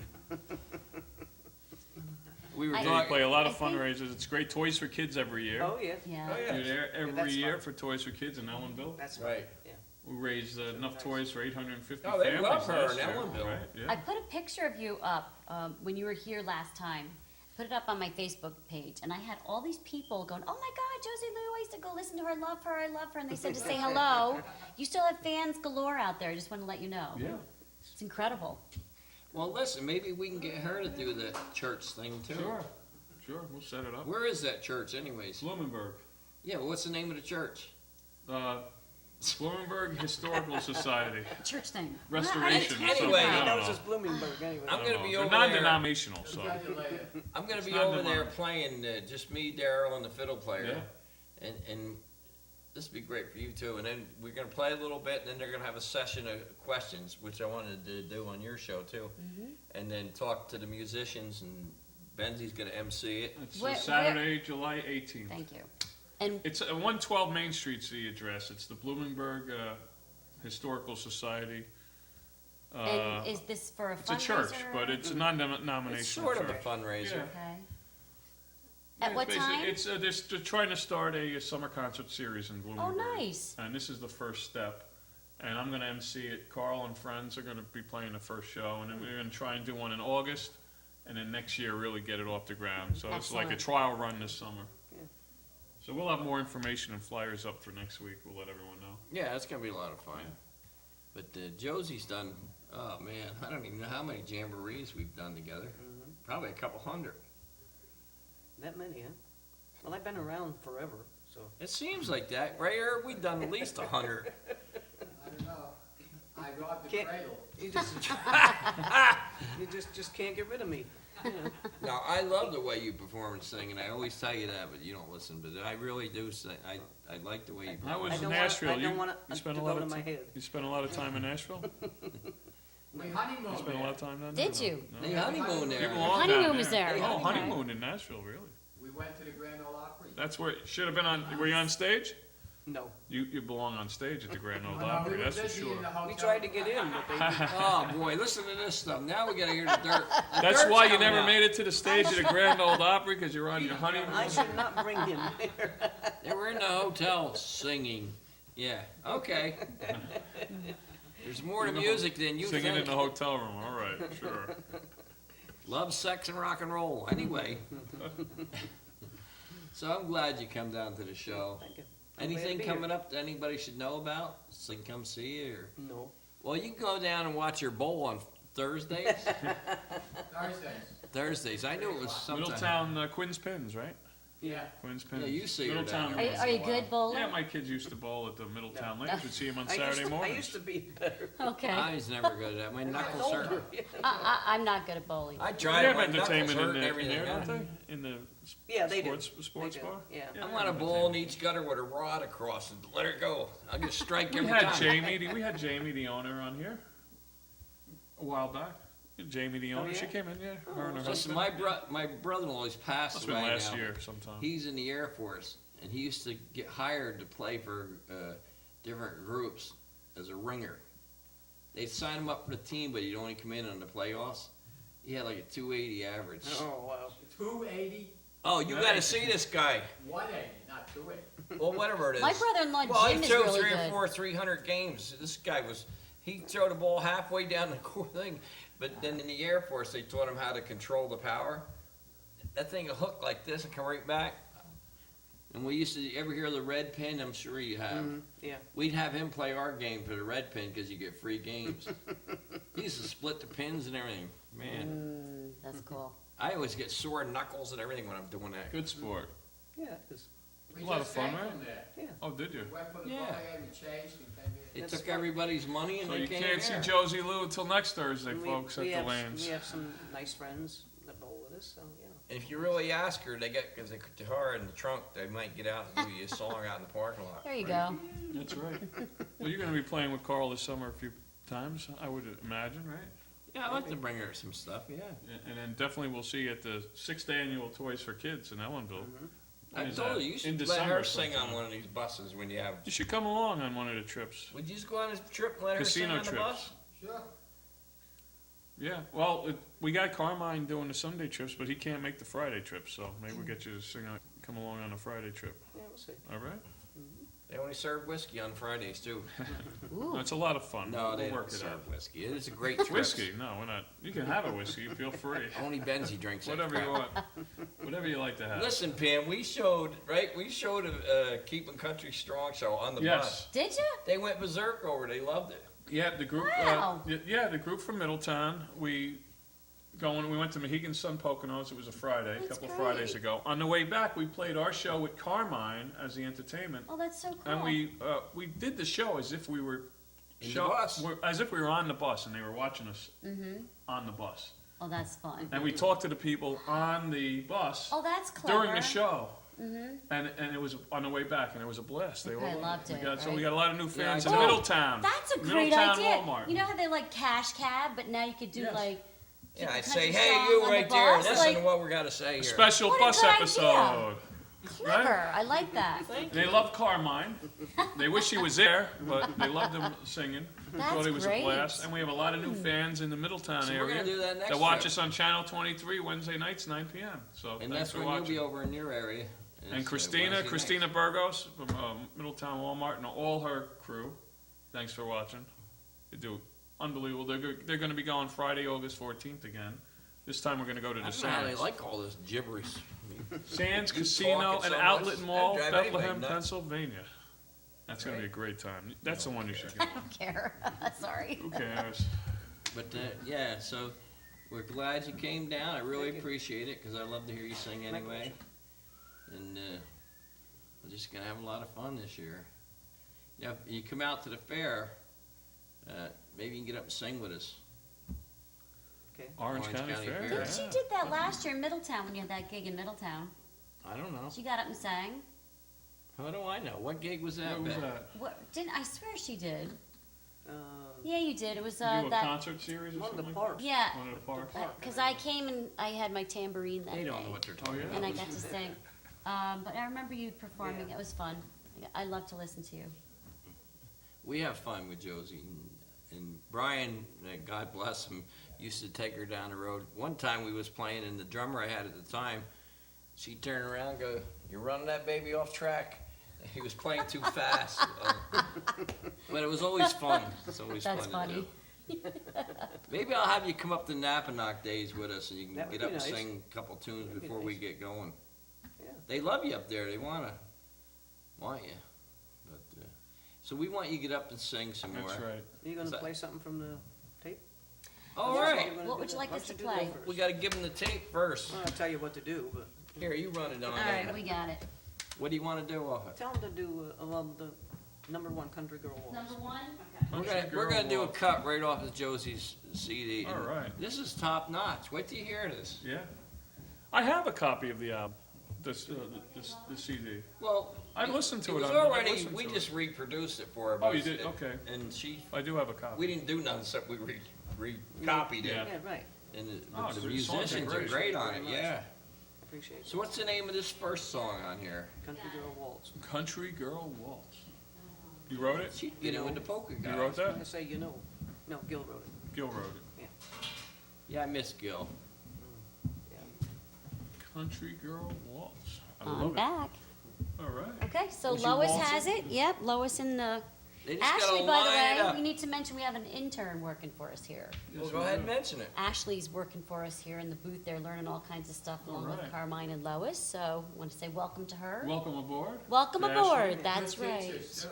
We were I- Yeah, you talking. play a lot of I think- fundraisers. It's great. Toys for Kids every year. Oh, yeah. Yeah. Oh, yeah. You're there every that's year fun. for Toys for Kids in Ellenville. That's Right. Yeah. We raised enough toys for 850 Oh, they families love her last in year, Ellenville. right? I Yeah. put a picture of you up when you were here last time. Put it up on my Facebook page, and I had all these people going, "Oh my God, Josie Lou! I used to go listen to her. I love her. I love her." And they said to say hello. You still have fans galore out there. I just want to let you know. Yeah. It's incredible. Well, listen, maybe we can get her to do the church thing too. Sure. Sure. We'll set it up. Where is that church, anyways? Blumenberg. Yeah, what's the name of the church? Blumenberg Historical Society. Church thing. Restoration. or something. Anyway, I He don't knows know. it's Bloomingburg anyway. I'm I gonna don't be know. over They're there. non-denominational, so. Congratulations. I'm gonna be not over there demonic. playing, just me, Daryl, and the fiddle player. Yeah. And this would be great for you too. And then we're gonna play a little bit, and then they're gonna have a session of questions, which I wanted to do on your show too. And then talk to the musicians, and Benzee's gonna MC it. It's Where- Saturday, July 18th. Thank you. And It's 112 Main Street's the address. It's the Blumenberg Historical Society. and is this for a It's a fundraiser? church, but it's a non-denominational It's sort of a church. fundraiser. Yeah. Okay. At what time? They're trying to start a summer concert series in Bloomingburg. Oh, nice. And this is the first step. And I'm going to MC it. Carl and friends are going to be playing the first show, and then we're going to try and do one in August, and then next year really get it off the ground. So it's like a Excellent. trial run this summer. Yeah. So we'll have more information and flyers up for next week. We'll let everyone know. Yeah, it's gonna be a lot of fun. But Josie's done, oh man, I don't even know how many jamborees we've done together. Mhm. Probably a couple hundred. That many, huh? Well, I've been around forever, so. It seems like that, right, Eric? We've done at least 100. I don't know. I robbed the Can't- cradle. You just can't get rid of me. You know. Now, I love the way you perform and sing, and I always tell you that, but you don't listen. But I really do sing. I like the way you I perform. was I in don't Nashville. want, I don't want you it spent to a lot go to of my head. You spent a lot of time in Nashville? We honeymooned You spent a lot of time down there? Did you? No? Hey, honeymoon You there. belong Honeymoon down was there. Oh, Okay. honeymoon in Nashville, really? We went to the Grand Ole Opry. That's where, should have been on, were you on stage? No. You belong on stage at the Grand Ole Oh, no, Opry, we were that's for busy sure. in the hotel. We tried to get in, but they Oh boy, listen to this stuff. Now we gotta hear the dirt. The That's dirt's why you coming never out. made it to the stage at the Grand Ole Opry, because you're on your I honeymoon. should not bring him there. They were in the hotel singing. Yeah, okay. There's more to music than you Singing in think. the hotel room, all right, sure. Love, sex, and rock and roll. Anyway. So I'm glad you come down to the show. Thank you. I'm glad to Anything be coming here. up that anybody should know about? So they can come see you? Or... No. Well, you can go down and watch your bowl on Thursdays. Thursdays. I knew it was sometime. Middletown, Quinn's Pins, right? Yeah. Quinn's Pins. Yeah, you see her Middletown. down Are there. you, are you good bowler? Yeah, my kids used to bowl at the Middletown Lanes. We'd see them on I Saturday used mornings. to be better. Okay. I was never good at that. My knuckles Told hurt. her. I'm not good at bowling. I They tried have it. My knuckles entertainment hurt in and there, everything. don't they? In the Yeah, they do. sports They do, bar? yeah. I want a bowl in each gutter with a rod across and let her go. I'll just strike We every had time. we had Jamie, the owner, on here a while back. Jamie, the owner, yeah? she came in, yeah. Her and her Listen, husband. my brother-in-law's passed Must have away been last now. year sometime. He's in the Air Force, and he used to get hired to play for different groups as a ringer. They'd sign him up for the team, but he'd only come in on the playoffs. He had like a 280 average. Oh, wow. 280, Oh, you got to see this guy. 180, not 280. Well, whatever it is. My brother-in-law Well, Jim he is threw really three or good. four 300 games. This guy was, he threw the ball halfway down the court thing, but then in the Air Force, they taught him how to control the power. That thing will hook like this and come right back. And we used to, ever hear the red pin? I'm sure you have. Yeah. We'd have him play our game for the red pin because you get free games. He used to split the pins and everything. Man, That's cool. I always get sore knuckles and everything when I'm doing that. Good sport. Yeah, it's, We A lot just of fun, came right? from there. yeah. Oh, did you? We went from the Yeah. ball game, we changed, and came here. They That's took fun. everybody's money and So they you came can't see here. Josie Lou until next Thursday, And folks, at the have, Lanes. we have some nice friends that bowl with us, so, yeah. And if you really ask her, they get, because they put the car in the trunk, they might get out and do you a song out in the parking lot. There you go. That's right. Well, you're going to be playing with Carl this summer a few times, I would imagine, right? Yeah, I'd like to bring her some stuff, yeah. And then definitely we'll see you at the 6th annual Toys for Kids in Ellenville. When I is told that? you, you In should let December her sing on sometime. one of these buses when you have. You should come along on one of the trips. Would you just go on this trip and let her Casino sing on the trips. bus? Sure. Yeah, well, we got Carmine doing the Sunday trips, but he can't make the Friday trip, so maybe we'll get you to come along on a Friday trip. Yeah, we'll see. All right? They only serve whiskey on Fridays too. Ooh. No, it's a lot of fun. No, they we'll don't work it serve out. whiskey. It is a great trip. Whiskey? No, we're not. You can have a whiskey. Feel free. Only Benzee drinks that Whatever crap. you want. Whatever you like to have. Listen, Pam, we showed a Keepin' Country Strong show on the Yes. bus. Did you? They went berserk over it. They loved it. Yeah, the group. Wow. The group from Middletown. We went to Mohegan Sun Poconos. It was a Friday, a That's couple great. Fridays ago. On the way back, we played our show with Carmine as the entertainment, Oh, that's so cool. and we did the show as if we were In the bus. as if we were on the bus, and they were watching us on the bus. Oh, that's fun. And we talked to the people on the bus Oh, that's clever. during the show. And it was on the way back, and it was a blast. They I all loved it, So we right? got a lot of new fans I in know. Middletown. That's a great Middletown idea. Walmart. You know how they like cash cab, but now you could do Yes. like. Yeah, Keep I'd the say, country hey, song you on the right there, bus, listen like- to what we got to say here. Special What a bus good idea. episode. Clever. I like that. They love Carmine. They wish he was there, but they loved him singing. That's Thought he was great. a blast. And we have a lot of new fans in the Middletown So area we're gonna do that next watch trip. us on Channel 23 Wednesday nights, 9 p.m. So And thanks that's for when watching. you'll be over in your area. And It's, Christina Wednesday night. Burgos from Middletown Walmart and all her crew. Thanks for watching. They do unbelievable. They're going to be going Friday, August 14th again. This time we're going to go to I the don't know how they Sands. like all this gibberish. Sands You Casino talking and so Outlet much, Mall, that'd drive Bethlehem, anybody nuts. Pennsylvania. That's going to be a great time. That's the one you should go. I don't care. Sorry. Who cares? But yeah, so we're glad you came down. I really appreciate it because I love to hear you sing anyway. And we're just gonna have a lot of fun this year. Now, if you come out to the fair, maybe you can get up and sing with us. Orange Orange County County Fair. Fair. Didn't you did that last year in Middletown when you had that gig in Middletown? I don't know. She got up and sang. How do I know? What gig was that? What was Beth? that? What? Didn't I swear she did? Uh, Yeah, you did. It was You do a that. concert series or one of the something? parks. Yeah, One of the parks. because I came and I had my tambourine that They day, don't know what they're Oh, talking yeah? about. and I got to sing. But I remember you performing. Yeah. It was fun. I love to listen to you. We have fun with Josie. And Brian, God bless him, used to take her down the road. One time we was playing, and the drummer I had at the time, she'd turn around and go, "You're running that baby off track." He was playing too fast. But it was always fun. It's always That's fun to funny. do. Maybe I'll have you come up to Napanock days with us, and you can That would get up be and nice. sing a couple tunes That'd be before we nice. get going. Yeah. They love you up there. They want you. But so we want you to get up and sing some more. That's right. Are you gonna Is that- play something from the tape? All Yeah. right. You're gonna What do would you that? like Why us don't to you do that play? first? We got to give them the tape first. Well, I'll tell you what to do, but Here, you run it on. All there. right, we got it. What do you want to do off it? tell them to do the #1 Country Girl Waltz. Number one. We're Country gonna Girl do a Waltz. cut right off of Josie's CD. All right. This is top notch. Wait till you hear this. Yeah. I have a copy of the album, the CD. Well, I've listened to it was on- I've already. listened We to just reproduced it for her. Oh, you but did? Okay. And I do have a copy. we didn't do nothing except we recopied it. Yeah. Yeah, right. And Oh, the the musicians songs are are great. great on it. Very much. Yeah. Appreciate it. So what's the name of this first song on here? Country Girl Waltz. Country Girl Waltz. You wrote it? She'd get in with the polka guys. You wrote I that? say No, Gil wrote it. Gil wrote it. Yeah, I miss Gil. Yeah. Country Girl Waltz. I I'm love it. back. All right. Okay, so Was she Lois waltzing? has it. Yep, Lois and They just Ashley. gotta By the line it way, up. we need to mention we have an intern working for us here. Well, Yes, go we ahead do. and mention it. Ashley's working for us here in the booth. They're learning all kinds of stuff along with Alright. Carmine and Lois. So I want to say welcome to her. Welcome aboard. Welcome to aboard. Ashley. That's Good right. teachers, too.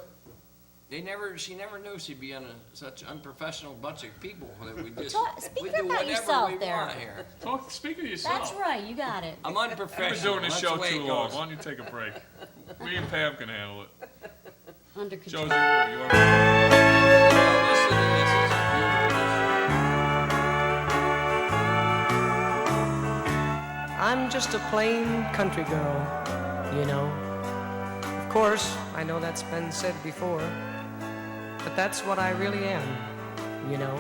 She never knew she'd be on such unprofessional bunch of people that we just Speak we up do about whatever yourself we there. want here. Speak of yourself. That's right. You got it. I'm I've unprofessional. been doing this That's show the way too it long. goes. Why don't you take a break? Me and Pam can handle it. Under Josie, control. you want to? Listen to this. This is beautiful. I'm just a plain country girl, you know. Of course, I know that's been said before, but that's what I really am, you know.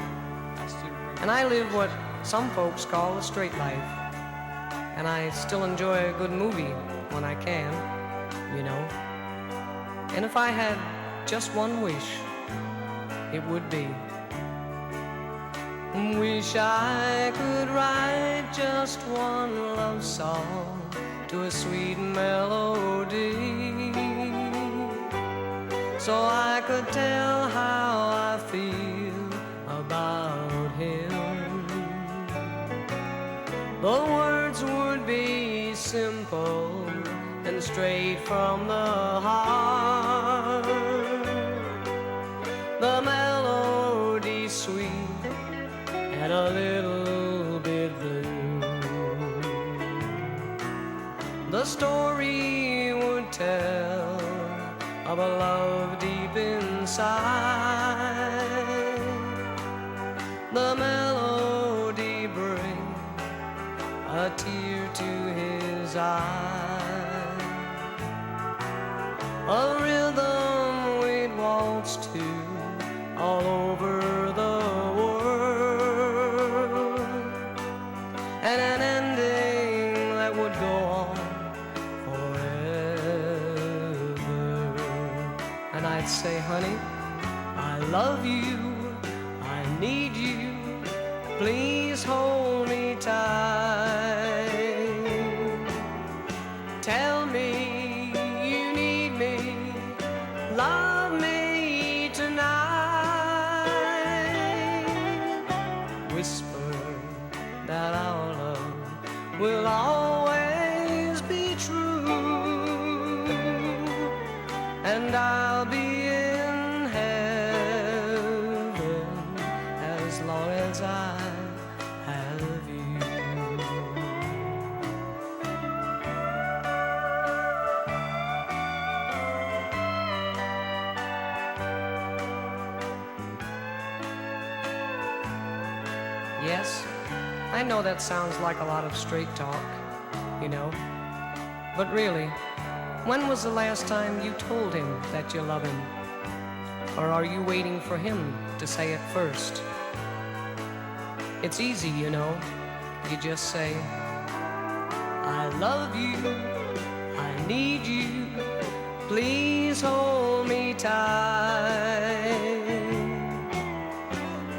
And I live what some folks call a straight life, and I still enjoy a good movie when I can, you know. And if I had just one wish, it would be, wish I could write just one love song to a sweet melody, so I could tell how I feel about him. The words would be simple and straight from the heart, the melody sweet and a little bit blue. The story would tell of a love deep inside, the melody bring a tear to his eye, a rhythm we'd waltz to all over the world, and an ending that would go on forever. I'd say, honey, I love you, I need you, please hold me tight. Tell me you need me, love me tonight. Whisper that our love will always be true, and I'll be in heaven as long as I have you. Yes, I know that sounds like a lot of straight talk, you know, but really, when was the last time you told him that you love him? Or are you waiting for him to say it first? It's easy, you know. You just say, I love you, I need you, please hold me tight.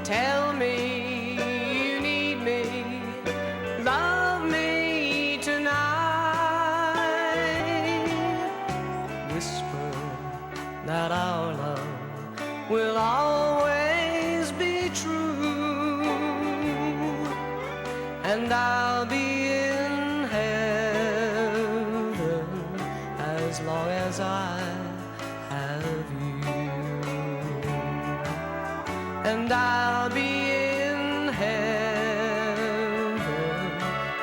Tell me you need me, love me tonight. Whisper that our love will always be true, and I'll be in heaven as long as I have you, and I'll be in heaven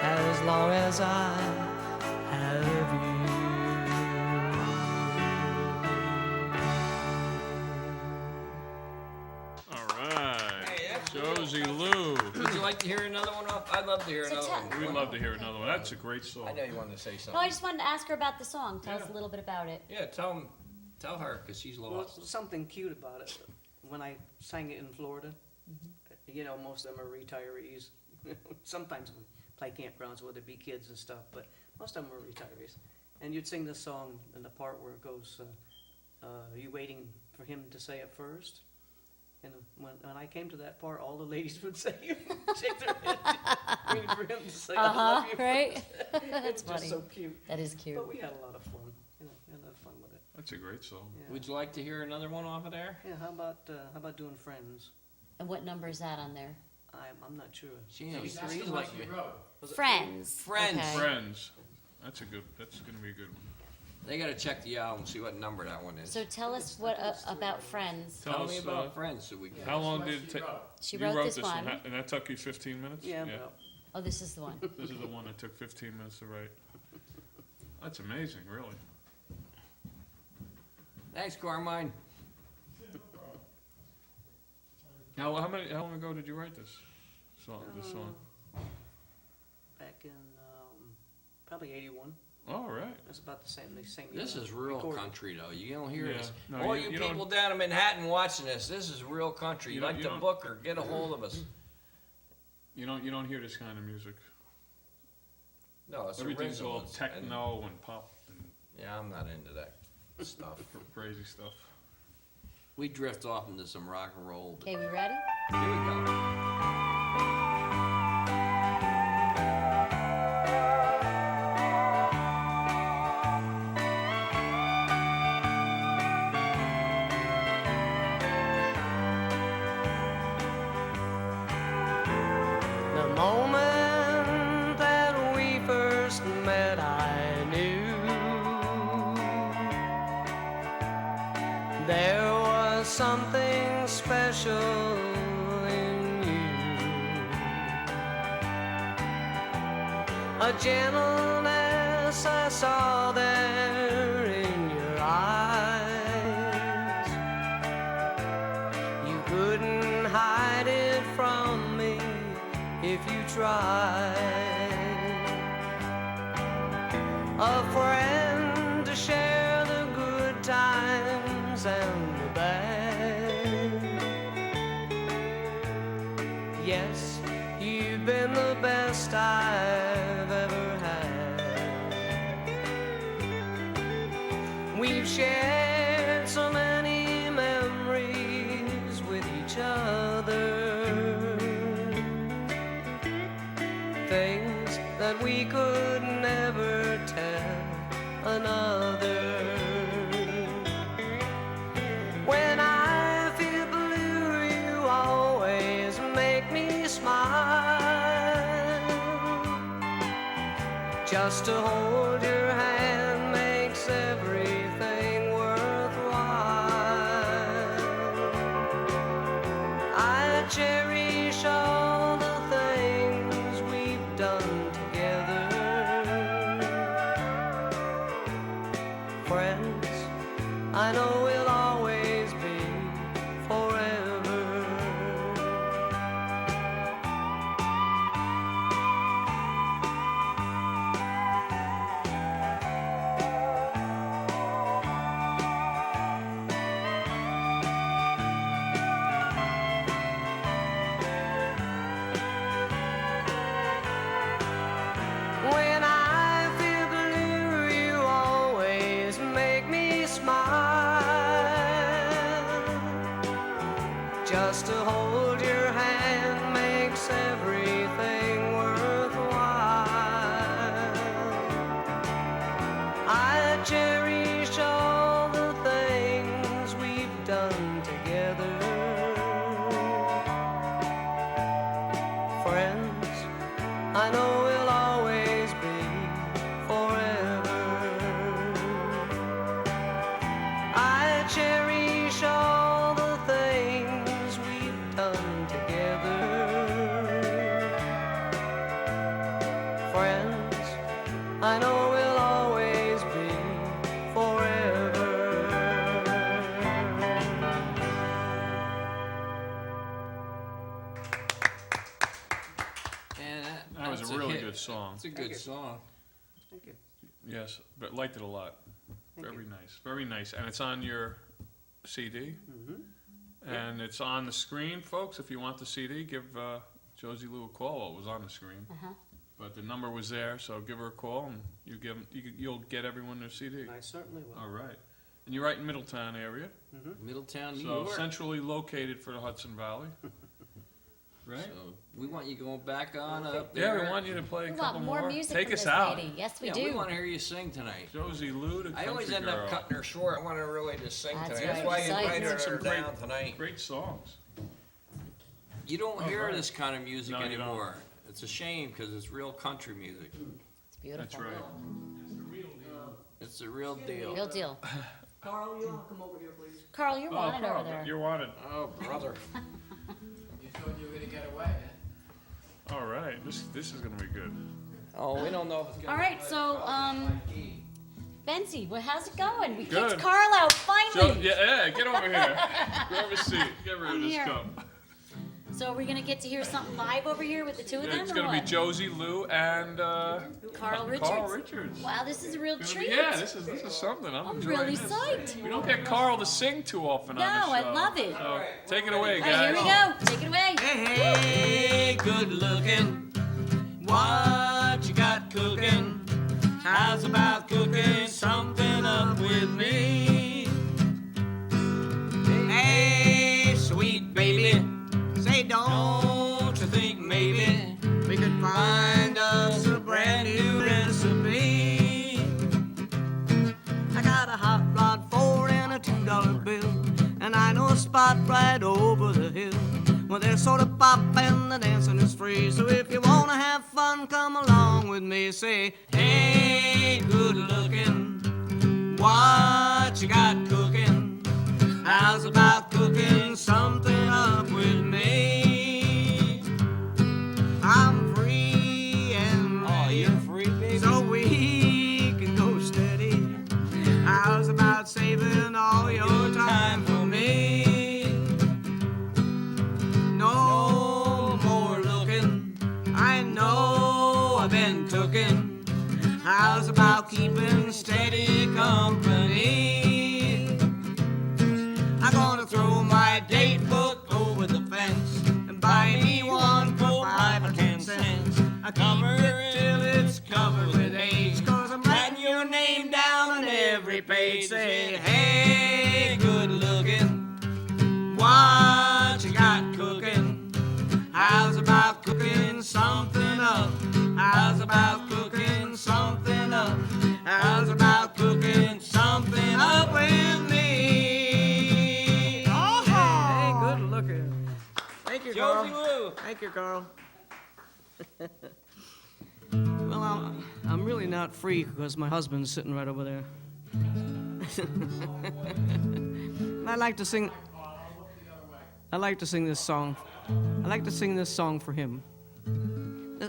as long as I have you. All right. Hey, that's Josie Lou. Would you like to hear another one off? I'd love to hear So another tell- one. We'd love to hear another one. That's a great song. I know you wanted to say something. No, I just wanted to ask her about the song. Tell us Yeah. a little bit about it. Yeah, tell her, because she's Well, lost. something cute about it. When I sang it in Florida, you know, most of them are retirees. Sometimes we play campgrounds where there be kids and stuff, but most of them are retirees. And you'd sing this song in the part where it goes, are you waiting for him to say it first? And when I came to that part, all the ladies would say, shake their head, waiting for him to say, I love you. Right? That's That's just funny. so cute. That is cute. But we had a lot of fun. You know, we had a lot of fun with it. That's a great song. Yeah. Would you like to hear another one off of there? Yeah, how about doing Friends? And what number is that on there? I'm not sure. She knows. That's She's the one like she me. wrote. Was it Friends. Friends. Okay. Friends. That's gonna be a good one. They gotta check the album, see what number that one is. So tell us what about Friends. Tell Tell us, me about Friends so we can. How long That's did what it she take? wrote. She You wrote this this one. and that took you 15 minutes? Yeah, about. Oh, this is the one. This is the one that took 15 minutes to write. That's amazing, really. Thanks, Carmine. How long ago did you write this song? Back in probably '81. All right. That's about the same year. This is real recording. country, though. You don't hear Yeah. this. No, All you you don't- people down in Manhattan watching this is real country. You You don't- like you to don't- book her, get a hold of us. You don't hear this kind of music. No, it's Everything's original. all It's- techno and pop and Yeah, I'm not into that stuff. crazy stuff. We drift off into some rock and roll. But Okay, we ready? here we go. The moment that we first met, I knew there was something special in you. A gentleness I saw there in your eyes. You couldn't hide it from me if you tried. A friend to share the good times and the bad. Yes, you've been the best I've ever had. We've shared so many that we could never tell another. When I feel blue, you always make me smile. Just to hold your hand makes everything worthwhile. I cherish all the things we've done together. Friends, I know we'll always be forever. When I feel blue, you always make me smile. Just to hold your hand makes everything worthwhile. I cherish all the things we've done together. Friends, I know we'll always be forever. I cherish all the things we've done together. Friends, I know we'll always be forever. And That was that's a really hit. good song. It's a good song. Thank you. Yes, but liked it a lot. Very nice, very nice. And it's on your CD. And it's on the screen, folks. If you want the CD, give Josie Lou a call. Well, it was on the screen. But the number was there, so give her a call and you'll get everyone their CD. I certainly will. All right. And you're right in Middletown area. Middletown, New So York. centrally located for the Hudson Valley. Right? So we want you going back on up Yeah, there. we want you to play a We couple want more music Take from us this out. lady. Yes, we Yeah, do. we want to hear you sing tonight. Josie Lou, the I country always end girl. up cutting her short. I want her really to sing That's tonight. right. That's why I Exciting. invited Some her great- down tonight. Great songs. You don't Oh, hear right. this kind of music No, you don't. anymore. It's a shame because it's real country music. It's beautiful. That's right. It's the real deal. Real deal. Carl, you want to come over here, please? Carl, you're wanted Carl, over there. You're wanted. Oh, brother. You thought you were gonna get away, huh? All right. This is gonna be good. Oh, we don't know if it's gonna All right, be so, key. Benzee, how's it going? We Good. kicked Carl out So, finally. yeah, get over here. Grab a seat. Get rid of I'm this here. cup. So are we gonna get to hear something live over here with the two of them, It's or gonna be what? Josie Lou and Carl Richards. Carl Richards. Wow, this is a real It's gonna treat. be- yeah, this is something. I'm I'm enjoying really this. psyched. We don't get Carl to sing too often No, on the show. I love it. So take it away, All right, here guys. we go. Take it away. Hey, good looking. What you got cooking? How's about cooking something up with me? Hey, sweet baby, say don't you think maybe we could find us a brand new recipe? I got a hot rod, 4 and a $2 bill, and I know a spot right over the hill. Well, there's sort of pop and the dancing is free. So if you wanna have fun, come along with me. Say, hey, good looking, what you got cooking? How's about cooking something up with me? I'm free and Oh, you're free, baby. so we can go steady. How's about saving all your time for me? No more looking, I know I've been cooking. How's about keeping steady company? I'm gonna throw my date book over the fence and buy me one for 5 or 10 cents. I keep it till it's covered with age, 'cause I'm writing your name down on every page. Say, hey, good looking, what you got cooking? How's about cooking something up? How's about about cooking something up? How's about cooking something up with me? Hey, good looking. Thank you, Carl. Josie Lou. Thank you, Carl. Well, I'm really not free because my husband's sitting right over there. I like to sing. I like to sing this song. I like to sing this song for him.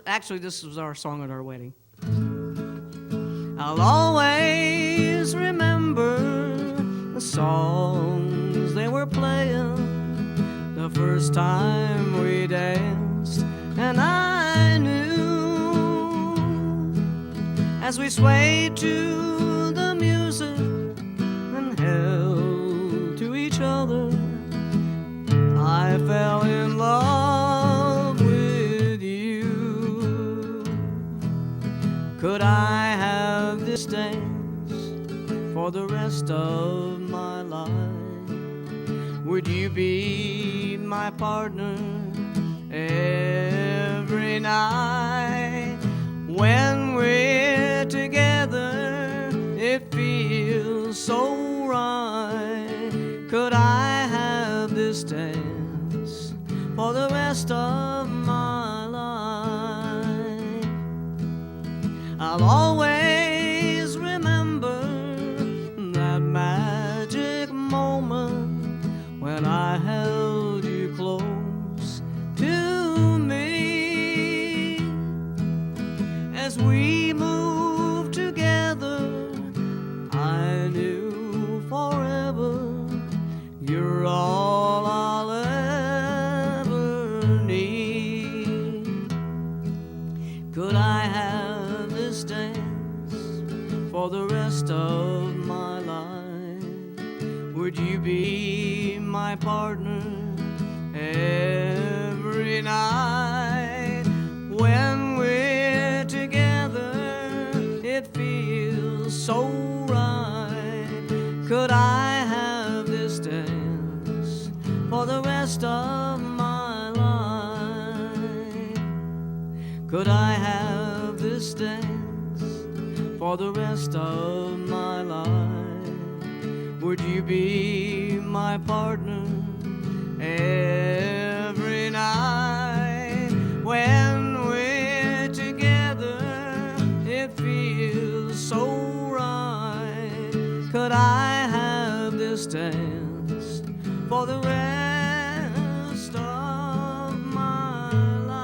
Actually, this was our song at our wedding. I'll always remember the songs they were playing the first time we danced, and I knew as we swayed to the music and held to each other, I fell in love with you. Could I have this dance for the rest of my life? Would you be my partner every night? When we're together, it feels so right. Could I have this dance for the rest of my life? I'll always remember that magic moment when I held you close to me. As we moved together, I knew forever you're all I'll ever need. Could I have this dance for the rest of my life? Would you be my partner every night? When we're together, it feels so right. Could I have this dance for the rest of my life? Could I have this dance for the rest of my life? Would you be my partner every night? When we're together, it feels so right. Could I have this dance for the rest of my life?